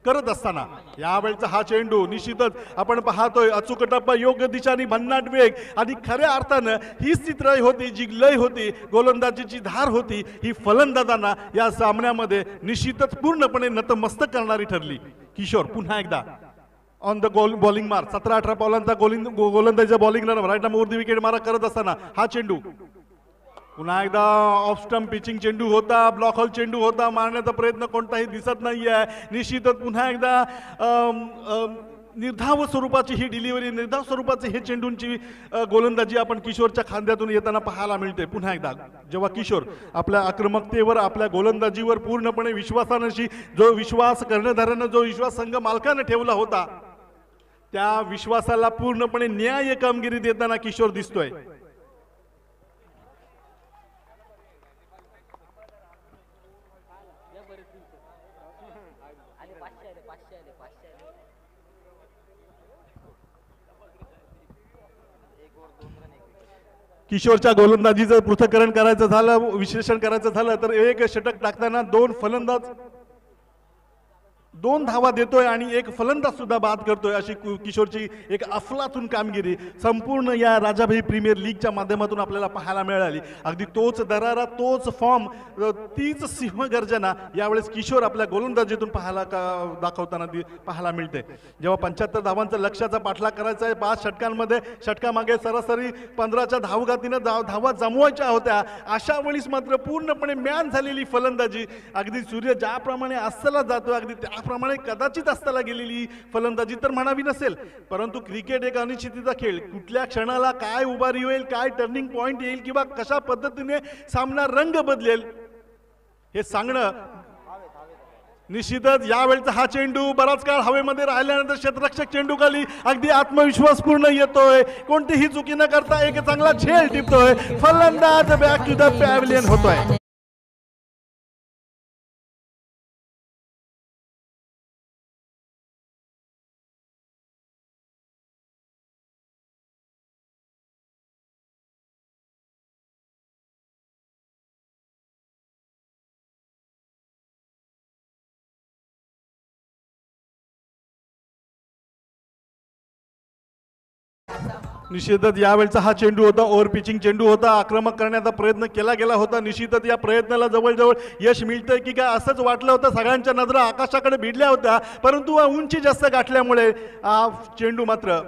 करत असताना यावेळचा हा चेंडू निश्चितच आपण पाहतोय अचूक टप्पा, योग्य दिशा आणि भन्नाट वेग आणि खऱ्या अर्थानं हीच चित्र होती जी लय होती, गोलंदाजीची धार होती, ही फलंदाजांना या सामन्यामध्ये निश्चितच पूर्णपणे नतमस्तक करणारी ठरली. किशोर पुन्हा एकदा ऑन द बॉलिंग मार 17-18 बॉलांचा गोलंदाजीचा बॉलिंग रन राईट नंबरवरती विकेट मारा करत असताना हा चेंडू पुन्हा एकदा ऑफ स्टंप पिचिंग चेंडू होता, ब्लॉक हॉल चेंडू होता, मारण्याचा प्रयत्न कोणताही दिसत नाही आहे. निश्चितच पुन्हा एकदा निर्धाव स्वरूपाची ही डिलिव्हरी, निर्धाव स्वरूपाची हे चेंडूंची गोलंदाजी आपण किशोरच्या खांद्यातून येताना पाहायला मिळते. पुन्हा एकदा जेव्हा किशोर आपल्या आक्रमकतेवर, आपल्या गोलंदाजीवर पूर्णपणे विश्वासाशी जो विश्वास कर्णधारानं जो विश्वास संघ मालकानं ठेवला होता त्या विश्वासाला पूर्णपणे न्याय्य कामगिरी देताना किशोर दिसतोय. किशोरच्या गोलंदाजीचं पृथक्करण करायचं झालं, विश्लेषण करायचं झालं तर एक षटक टाकताना 2 फलंदाज 2 धावा देतोय आणि एक फलंदाज सुद्धा बाद करतोय अशी किशोरची एक अफलातून कामगिरी संपूर्ण या राजाभाई प्रीमियर लीगच्या माध्यमातून आपल्याला पाहायला मिळाली. अगदी तोच दरारा, तोच फॉर्म, तीच सिंहगर्जना यावेळेस किशोर आपल्या गोलंदाजीतून दाखवताना पाहायला मिळते. जेव्हा 75 धावांचा लक्ष्याचा पाठलाग करायचा आहे, 5 षटकांमध्ये षटकामागे सरासरी 15च्या धावगतीनं धावा जमवायच्या होत्या, अशा वेळीस मात्र पूर्णपणे म्यान झालेली फलंदाजी, अगदी सूर्य ज्याप्रमाणे अस्ताला जातो अगदी त्याप्रमाणे कदाचित अस्ताला गेलेली फलंदाजी तर म्हणावी नसेल. परंतु क्रिकेट एक अनिश्चिततेचा खेळ, कुठल्या क्षणाला काय उभारी होईल, काय टर्निंग पॉइंट येईल किंवा कशा पद्धतीने सामना रंग बदलेल हे सांगणं निश्चितच यावेळचा हा चेंडू बराच काळ हवेमध्ये राहिल्यानंतर क्षेत्ररक्षक चेंडू खाली अगदी आत्मविश्वासपूर्ण येतोय, कोणतीही चुकी न करता एक चांगला झेल टिपतोय, फलंदाज बॅक टू द पॅव्हलियन होतोय. निश्चितच यावेळचा हा चेंडू होता, ओव्हर पिचिंग चेंडू होता, आक्रमक करण्याचा प्रयत्न केला गेला होता. निश्चितच या प्रयत्नाला जवळजवळ यश मिळतंय की काय असंच वाटलं होतं. सगळ्यांच्या नजरा आकाशाकडे भिडल्या होत्या, परंतु उंची जास्त गाठल्यामुळे चेंडू मात्र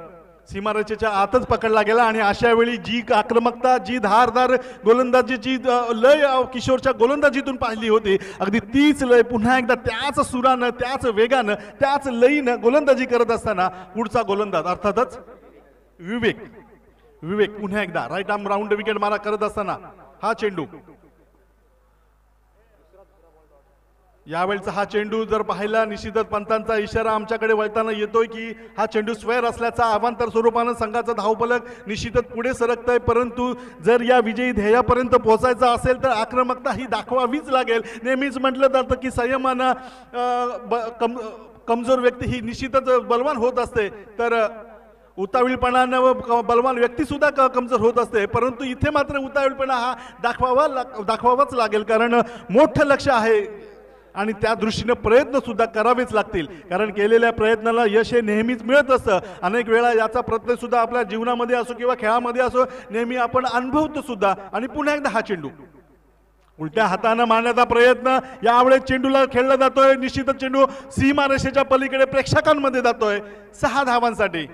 सीमारेषेच्या आतच पकडला गेला. आणि अशा वेळी जी आक्रमकता, जी धारदार गोलंदाजीची लय किशोरच्या गोलंदाजीतून पाहिली होती, अगदी तीच लय पुन्हा एकदा त्याच सुरानं, त्याच वेगानं, त्याच लयीनं गोलंदाजी करत असताना पुढचा गोलंदाज अर्थातच विवेक पुन्हा एकदा राईट आर्म राऊंड विकेट मारा करत असताना हा चेंडू. यावेळचा हा चेंडू जर पाहिला, निश्चितच पंतांचा इशारा आमच्याकडे वळताना येतोय की हा चेंडू स्क्वेअर असल्याचा अवांतर स्वरूपानं संघाचा धावफलक निश्चितच पुढे सरकतंय. परंतु जर या विजयी ध्येयापर्यंत पोहोचायचं असेल तर आक्रमकता ही दाखवावीच लागेल. नेहमीच म्हटलं जातं की संयमानं कमजोर व्यक्ती ही निश्चितच बलवान होत असते, तर उतावीळपणानं व बलवान व्यक्ती सुद्धा कमजोर होत असते. परंतु इथे मात्र उतावीळपणा हा दाखवावाच लागेल, कारण मोठं लक्ष आहे आणि त्या दृष्टीने प्रयत्न सुद्धा करावेच लागतील, कारण केलेल्या प्रयत्नाला यश हे नेहमीच मिळत असतं. अनेक वेळा याचा प्रत्यय सुद्धा आपल्या जीवनामध्ये असो किंवा खेळामध्ये असो नेहमी आपण अनुभवतो सुद्धा. आणि पुन्हा एकदा हा चेंडू उलट्या हाताने मारण्याचा प्रयत्न यावेळेस चेंडूला खेळला जातोय. निश्चितच चेंडू सीमारेषेच्या पलीकडे प्रेक्षकांमध्ये जातोय 6 धावांसाठी.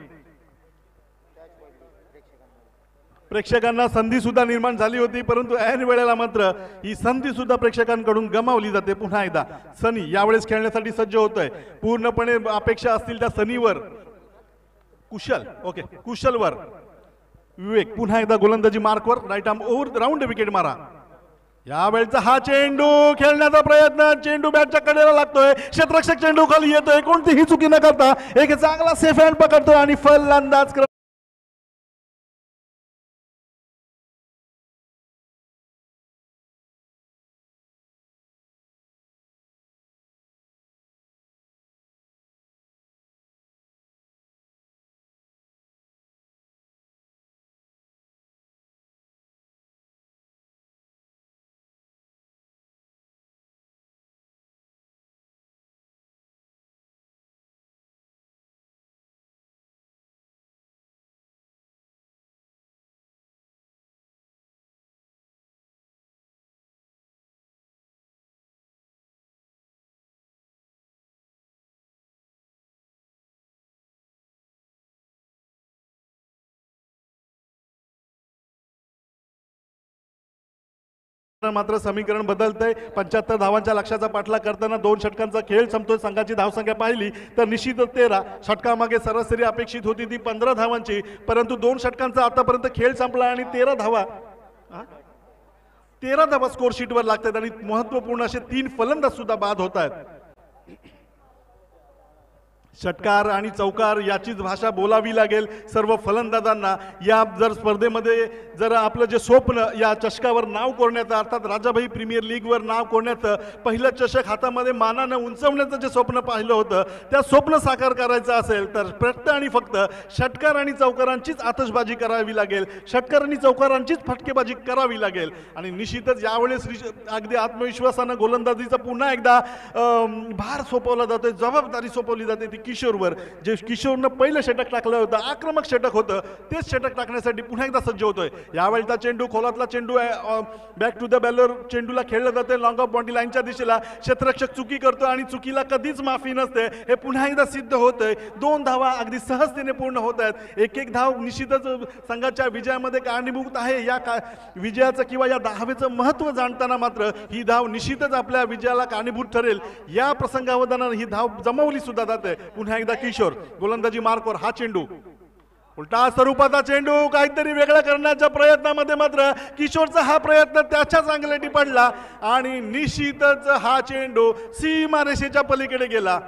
प्रेक्षकांना संधी सुद्धा निर्माण झाली होती, परंतु ऐन वेळेला मात्र ही संधी सुद्धा प्रेक्षकांकडून गमावली जाते. पुन्हा एकदा सनी यावेळेस खेळण्यासाठी सज्ज होतोय. पूर्णपणे अपेक्षा असतील त्या सनीवर कुशलवर विवेक पुन्हा एकदा गोलंदाजी मार्कवर right arm over round wicket मारा. यावेळचा हा चेंडू खेळण्याचा प्रयत्न, चेंडू बॅटच्या कडेला लागतोय, क्षेत्ररक्षक चेंडू खाली येतोय, कोणतीही चुकी न करता एक चांगला सेफ हँड पकडतोय आणि फलंदाज मात्र समीकरण बदलतंय. 75 धावांच्या लक्ष्याचा पाठलाग करताना 2 षटकांचा खेळ संपतोय. संघाची धावसंख्या पाहिली तर निश्चितच 13. षटकामागे सरासरी अपेक्षित होती ती 15 धावांची, परंतु 2 षटकांचा आतापर्यंत खेळ संपला आणि 13 धावा स्कोर शीटवर लागतात आणि महत्वपूर्ण असे 3 फलंदाज सुद्धा बाद होत आहेत. षटकार आणि चौकार याचीच भाषा बोलावी लागेल सर्व फलंदाजांना. या जर स्पर्धेमध्ये जर आपलं जे स्वप्न या चषकावर नाव कोरण्याचं, अर्थात राजाभाई प्रीमियर लीगवर नाव कोरण्याचं, पहिलं चषक हातामध्ये मानानं उंचवण्याचं जे स्वप्न पाहिलं होतं, त्या स्वप्न साकार करायचं असेल तर फक्त आणि फक्त षटकार आणि चौकारांचीच आतषबाजी करावी लागेल, षटकार आणि चौकारांचीच फटकेबाजी करावी लागेल. आणि निश्चितच यावेळेस अगदी आत्मविश्वासानं गोलंदाजीचा पुन्हा एकदा भार सोपवला जातोय, जबाबदारी सोपवली जाते ती किशोरवर. जे किशोरनं पहिलं षटक टाकलं होतं, आक्रमक षटक होतं, तेच षटक टाकण्यासाठी पुन्हा एकदा सज्ज होतोय. यावेळचा चेंडू खोलातला चेंडू बॅक टू द बॅलर चेंडूला खेळलं जाते लॉंग ऑफ बाउंड्री लाईनच्या दिशेला. क्षेत्ररक्षक चुकी करतो आणि चुकीला कधीच माफी नसते, हे पुन्हा एकदा सिद्ध होतंय. 2 धावा अगदी सहजतेने पूर्ण होत आहेत. एक धाव निश्चितच संघाच्या विजयामध्ये कारणीभूत आहे. या विजयाचं किंवा या धावेचं महत्त्व जाणताना मात्र ही धाव निश्चितच आपल्या विजयाला कारणीभूत ठरेल. या प्रसंगावधानानं ही धाव जमवली सुद्धा जाते. पुन्हा एकदा किशोर गोलंदाजी मार्कवर हा चेंडू उलटा स्वरूपाचा चेंडू काहीतरी वेगळं करण्याच्या प्रयत्नामध्ये मात्र किशोरचा हा प्रयत्न त्याच्याच अंगलटी पडला आणि निश्चितच हा चेंडू सीमारेषेच्या पलीकडे गेला.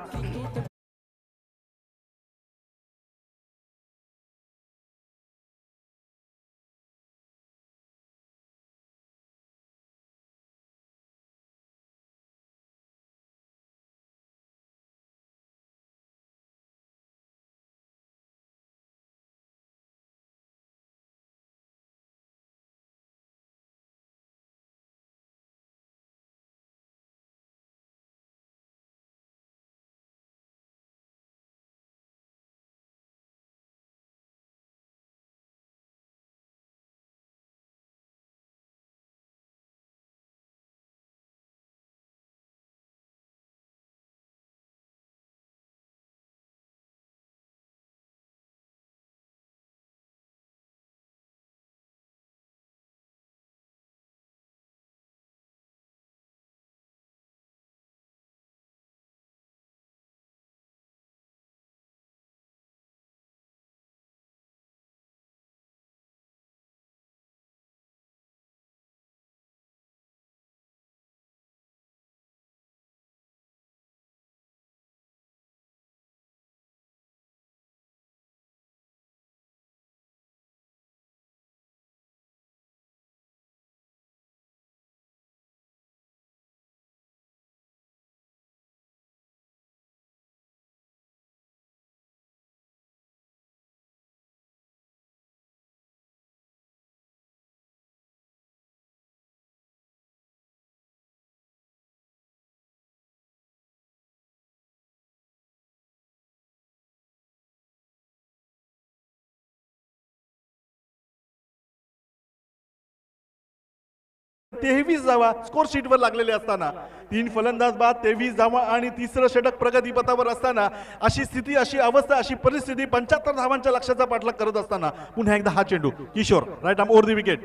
तेवीस धावा स्कोर शीटवर लागलेले असताना 3 फलंदाज बाद 23 धावा आणि तिसरं षटक प्रगतीपथावर असताना अशी स्थिती, अशी अवस्था, अशी परिस्थिती 75 धावांच्या लक्ष्याचा पाठलाग करत असताना पुन्हा एकदा हा चेंडू Kishore right arm over the wicket.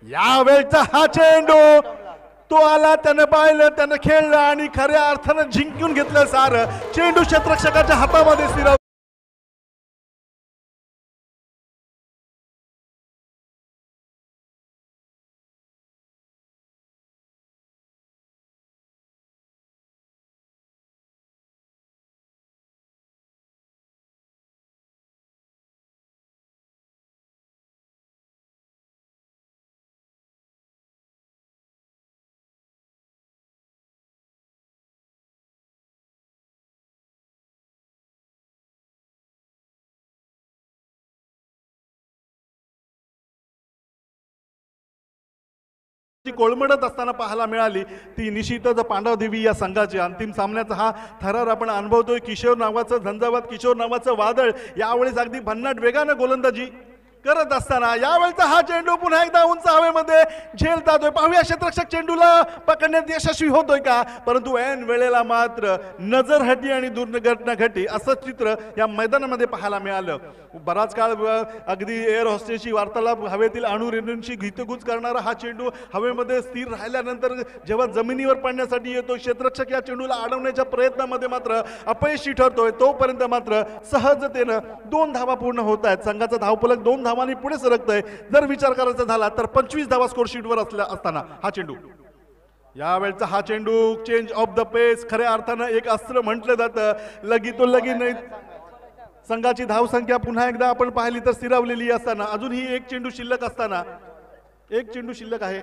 यावेळचा हा चेंडू तो आला, त्यानं पाहिलं, त्यानं खेळलं आणि खऱ्या अर्थानं जिंकून घेतलं सारं. चेंडू क्षेत्ररक्षकाच्या हातामध्ये स्थिरावला. कोळमडत असताना पाहायला मिळाली ती निश्चितच पांडव देवी या संघाची. अंतिम सामन्याचा हा थरार आपण अनुभवतोय. किशोर नावाचं झंझावात, किशोर नावाचं वादळ यावेळेस अगदी भन्नाट वेगानं गोलंदाजी करत असताना यावेळचा हा चेंडू पुन्हा एकदा उंच हवेमध्ये झेलतातोय. पाहूया क्षेत्ररक्षक चेंडूला पकडण्यात यशस्वी होतोय का, परंतु ऐन वेळेला मात्र नजर हटी आणि दुर्घटना घटी असं चित्र या मैदानामध्ये पाहायला मिळालं. बराच काळ अगदी एअर हॉस्टेसची वार्तालाप, हवेतील अणुरेणूंची घितगुज करणारा हा चेंडू हवेमध्ये स्थिर राहिल्यानंतर जेव्हा जमिनीवर पडण्यासाठी येतो, क्षेत्ररक्षक या चेंडूला अडवण्याच्या प्रयत्नामध्ये मात्र अपयशी ठरतोय. तोपर्यंत मात्र सहजतेनं 2 धावा पूर्ण होत आहेत. संघाचा धावफलक 2 धावांनी पुढे सरकतोय. जर विचार करायचा झाला तर 25 धावा स्कोर शीटवर असताना हा चेंडू, यावेळचा हा चेंडू चेंज ऑफ द पेस, खऱ्या अर्थानं एक अस्त्र म्हटलं जातं. लगी तो लगी नाही. संघाची धावसंख्या पुन्हा एकदा आपण पाहिली तर स्थिरावलेली असताना अजूनही एक चेंडू शिल्लक असताना, एक चेंडू शिल्लक आहे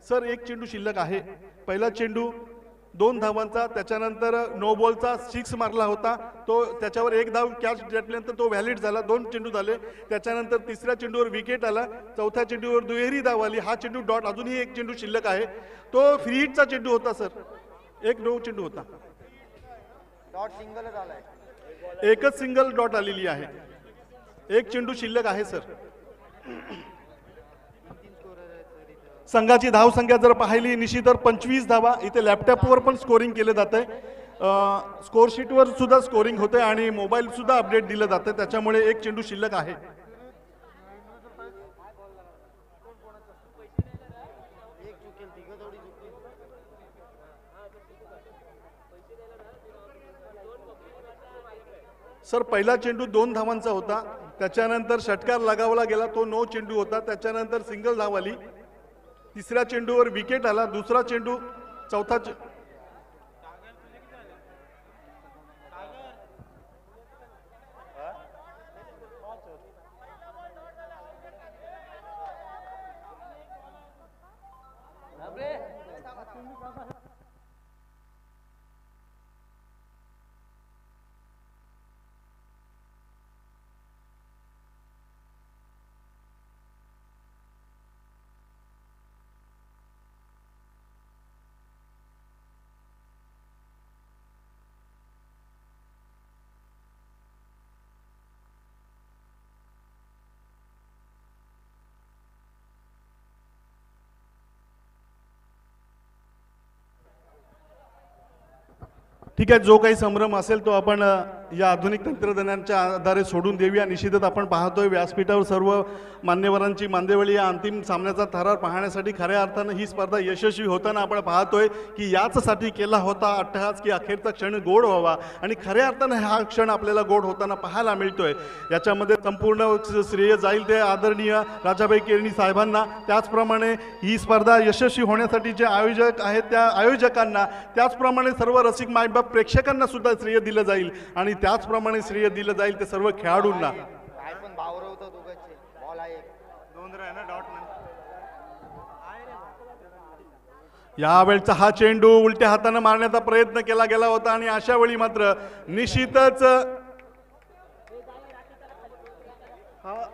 सर, एक चेंडू शिल्लक आहे. पहिला चेंडू 2 धावांचा, त्याच्यानंतर नो बॉलचा 6 मारला होता तो, त्याच्यावर 1 धाव कॅच घेतल्यानंतर तो व्हॅलिड झाला. 2 चेंडू झाले. त्याच्यानंतर तिसऱ्या चेंडूवर विकेट आला, चौथ्या चेंडूवर दुहेरी धाव आली. हा चेंडू डॉट, अजूनही एक चेंडू शिल्लक आहे. तो फ्री हिटचा चेंडू होता सर, एक नो चेंडू होता. एकच सिंगल डॉट आलेली आहे. एक चेंडू शिल्लक आहे सर. संघाची धावसंख्या जर पाहिली निश्चित तर 25 धावा. इथे लॅपटॉपवर पण स्कोरिंग केलं जातंय, स्कोर शीटवर सुद्धा स्कोरिंग होते आणि मोबाईल सुद्धा अपडेट दिलं जातं, त्याच्यामुळे एक चेंडू शिल्लक आहे. सर पहिला चेंडू 2 धावांचा होता, त्याच्यानंतर षटकार लगावला गेला, तो 9 चेंडू होता. त्याच्यानंतर सिंगल धाव आली. तिसऱ्या चेंडूवर विकेट आला. दुसरा चेंडू, चौथा ठीक आहे. जो काही संभ्रम असेल तो आपण या आधुनिक तंत्रज्ञानाच्या आधारे सोडून देऊया. निश्चितच आपण पाहतोय व्यासपीठावर सर्व मान्यवरांची मांदेवळी या अंतिम सामन्याचा थरार पाहण्यासाठी खऱ्या अर्थानं ही स्पर्धा यशस्वी होताना आपण पाहतोय की याचसाठी केला होता अट्टहास की अखेरचा क्षण गोड व्हावा आणि खऱ्या अर्थानं हा क्षण आपल्याला गोड होताना पाहायला मिळतोय. याच्यामध्ये संपूर्ण श्रेय जाईल ते आदरणीय राजाभाई केळणी साहेबांना. त्याचप्रमाणे ही स्पर्धा यशस्वी होण्यासाठी जे आयोजक आहेत त्या आयोजकांना, त्याचप्रमाणे सर्व रसिक मायबाप प्रेक्षकांना सुद्धा श्रेय दिलं जाईल आणि त्याचप्रमाणे श्रेय दिलं जाईल ते सर्व खेळाडूंना. यावेळचा हा चेंडू उलट्या हाताने मारण्याचा प्रयत्न केला गेला होता आणि अशा वेळी मात्र निश्चितच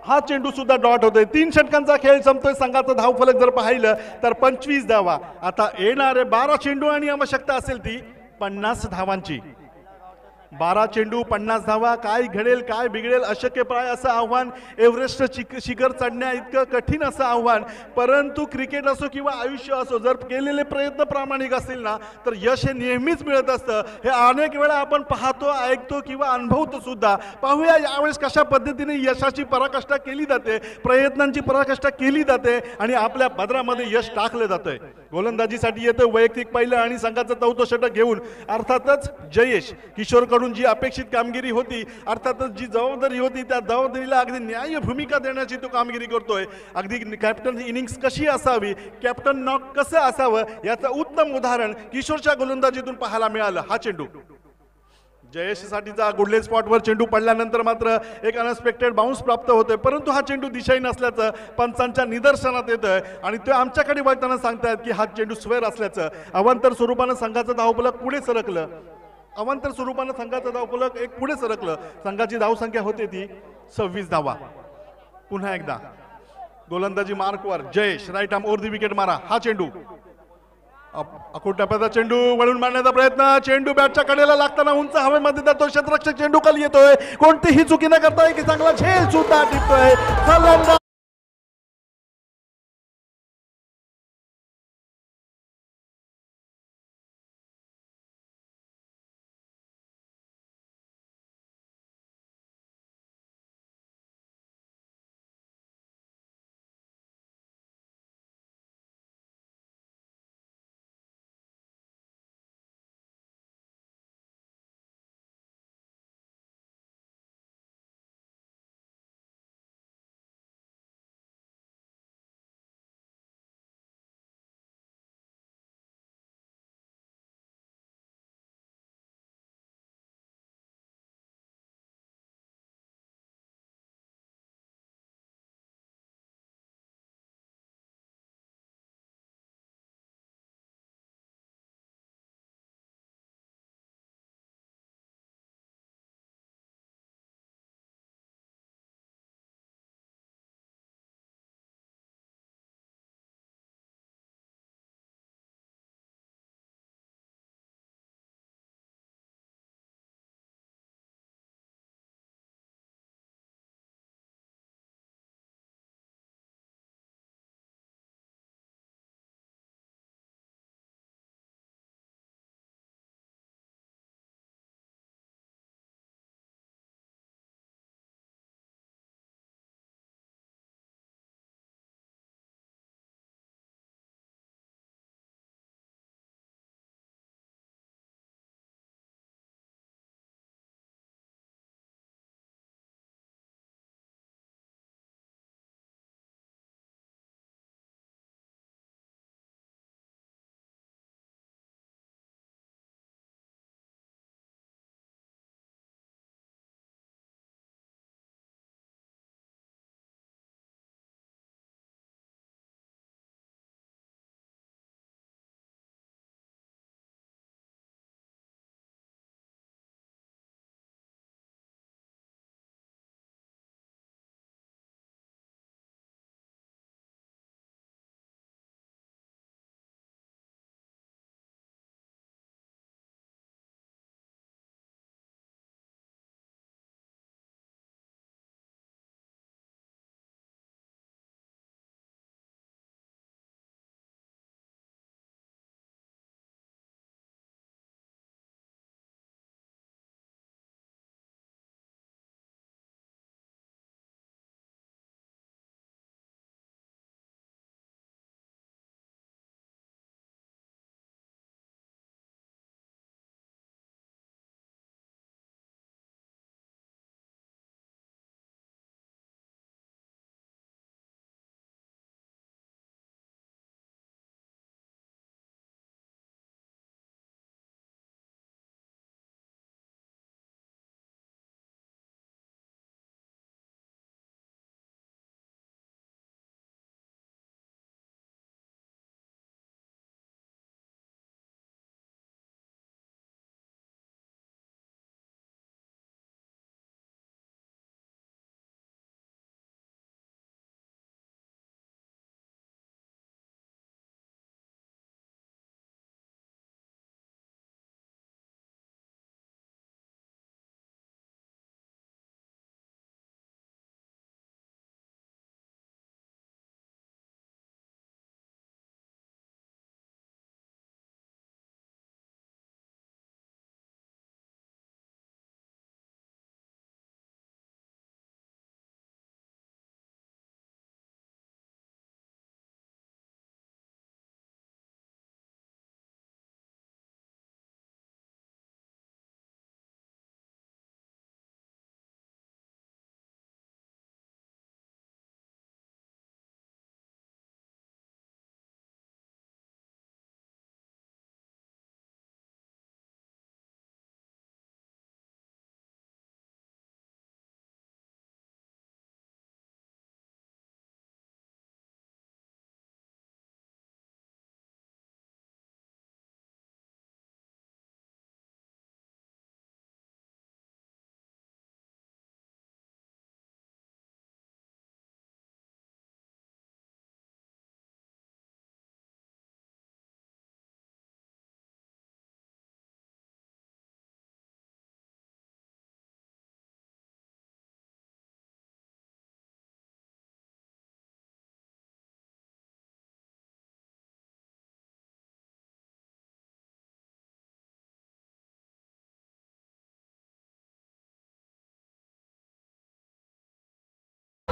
हा चेंडू सुद्धा डॉट होतोय. 3 षटकांचा खेळ संपतोय. संघाचा धावफलक जर पाहिलं तर 25 धावा. आता येणारे 12 चेंडू आणि आवश्यकता असेल ती 50 धावांची. 12 चेंडू 50 धावा. काय घडेल काय बिघडेल अशक्यप्राय असं आव्हान, एव्हरेस्ट शिखर चढण्या इतकं कठीण असं आव्हान. परंतु क्रिकेट असो किंवा आयुष्य असो, जर केलेले प्रयत्न प्रामाणिक असतील ना तर यश हे नेहमीच मिळत असतं. हे अनेक वेळा आपण पाहतो, ऐकतो किंवा अनुभवतो सुद्धा. पाहूया यावेळेस कशा पद्धतीने यशाची पराकाष्ठा केली जाते, प्रयत्नांची पराकाष्ठा केली जाते आणि आपल्या पदरामध्ये यश टाकलं जातंय. गोलंदाजीसाठी येतं वैयक्तिक पहिलं आणि संघाचं 4थं षटक घेऊन अर्थातच जयेश किशोर कडून जी अपेक्षित कामगिरी होती, अर्थातच जी जबाबदारी होती त्या जबाबदारीला अगदी न्याय्य भूमिका देण्याची तो कामगिरी करतोय. अगदी कॅप्टन इनिंग्स कशी असावी, कॅप्टन नॉक कसं असावं याचं उत्तम उदाहरण किशोरच्या गोलंदाजीतून पाहायला मिळालं. हा चेंडू जयेशसाठीचा गुडले स्पॉटवर चेंडू पडल्यानंतर मात्र एक अनएक्सपेक्टेड बाउन्स प्राप्त होतोय. परंतु हा चेंडू दिशाही नसल्याचं पंचांच्या निदर्शनात येतंय आणि ते आमच्याकडे वळताना सांगतायत की हा चेंडू स्वेर असल्याचं. अवांतर स्वरूपानं संघाचं धावफलक पुढे सरकलं. अवांतर स्वरूपानं संघाचं धावफलक एक पुढे सरकलं. संघाची धावसंख्या होते ती 26 धावा. पुन्हा एकदा गोलंदाजी मार्कवर Jayesh, right arm over the wicket मारा. हा चेंडू अकोट टप्प्याचा चेंडू वळून मारण्याचा प्रयत्न. चेंडू बॅटच्या कडेला लागताना उंच हवेमध्ये जातो. क्षेत्ररक्षक चेंडू खाली येतोय. कोणतीही चुकी न करताय की चांगला झेल सुद्धा टिपतोय.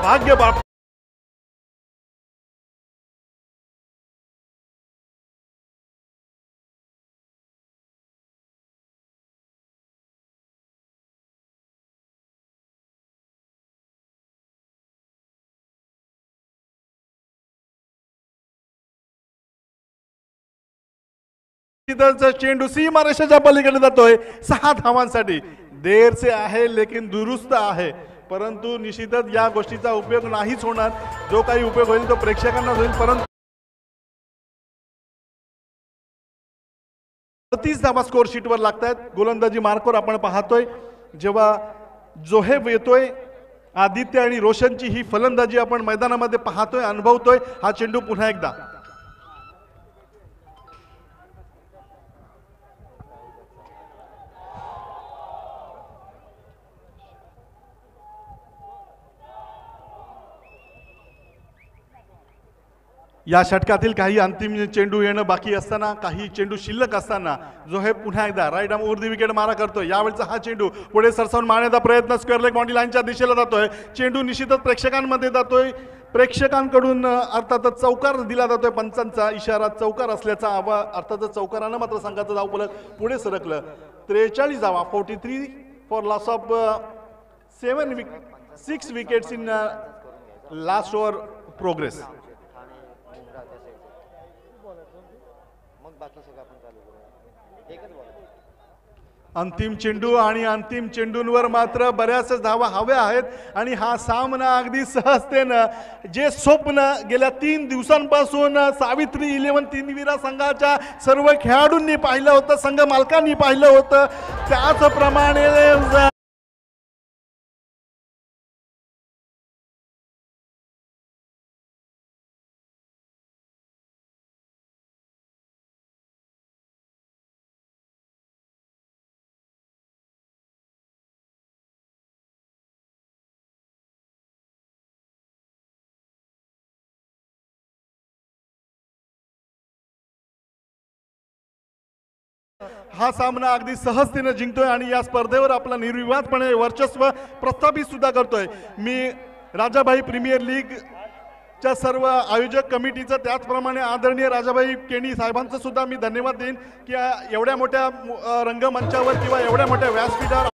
भाग्य बाप चेंडू सीमारेषेच्या पलीकडे जातोय 6 धावांसाठी. देर से आहे लेकिन दुरुस्त आहे, परंतु निश्चितच या गोष्टीचा उपयोग नाहीच होणार. जो काही उपयोग होईल तो प्रेक्षकांना होईल. परंतु 30 धावा स्कोर शीटवर लागतायत. गोलंदाजी मार्कवर आपण पाहतोय जेव्हा जोहेब येतोय, आदित्य आणि रोशनची ही फलंदाजी आपण मैदानामध्ये पाहतोय, अनुभवतोय. हा चेंडू पुन्हा एकदा या षटकातील काही अंतिम चेंडू येणं बाकी असताना, काही चेंडू शिल्लक असताना जोहेब पुन्हा एकदा right arm over the wicket मारा करतोय. यावेळचा हा चेंडू पुढे सरसावून मारण्याचा प्रयत्न स्क्वेअर लेग बाउंड्री लाईनच्या दिशेला जातोय. चेंडू निश्चितच प्रेक्षकांमध्ये जातोय. प्रेक्षकांकडून अर्थातच चौकार दिला जातोय. पंचांचा इशारा चौकार असल्याचा अर्थातच चौकारानं मात्र संघाचं धावफलक पुढे सरकलं. 43 धावा 43 for loss of 6 wickets in last over progress. अंतिम चेंडू आणि अंतिम चेंडूंवर मात्र बऱ्याच धावा हव्या आहेत आणि हा सामना अगदी सहजतेनं, जे स्वप्न गेल्या 3 दिवसांपासून सावित्री 11 तीनवीरा संघाच्या सर्व खेळाडूंनी पाहिलं होतं, संघ मालकांनी पाहिलं होतं, त्याचप्रमाणे हा सामना अगदी सहजतेने जिंकतोय आणि या स्पर्धेवर आपला निर्विवादपणे वर्चस्व प्रस्थापित सुद्धा करतोय. मी राजाभाई प्रीमियर लीग च्या सर्व आयोजक कमिटीचं, त्याचप्रमाणे आदरणीय राजाभाई केणी साहेबांचं सुद्धा मी धन्यवाद देईन की एवढ्या मोठ्या रंगमंचावर किंवा एवढ्या मोठ्या व्यासपीठावर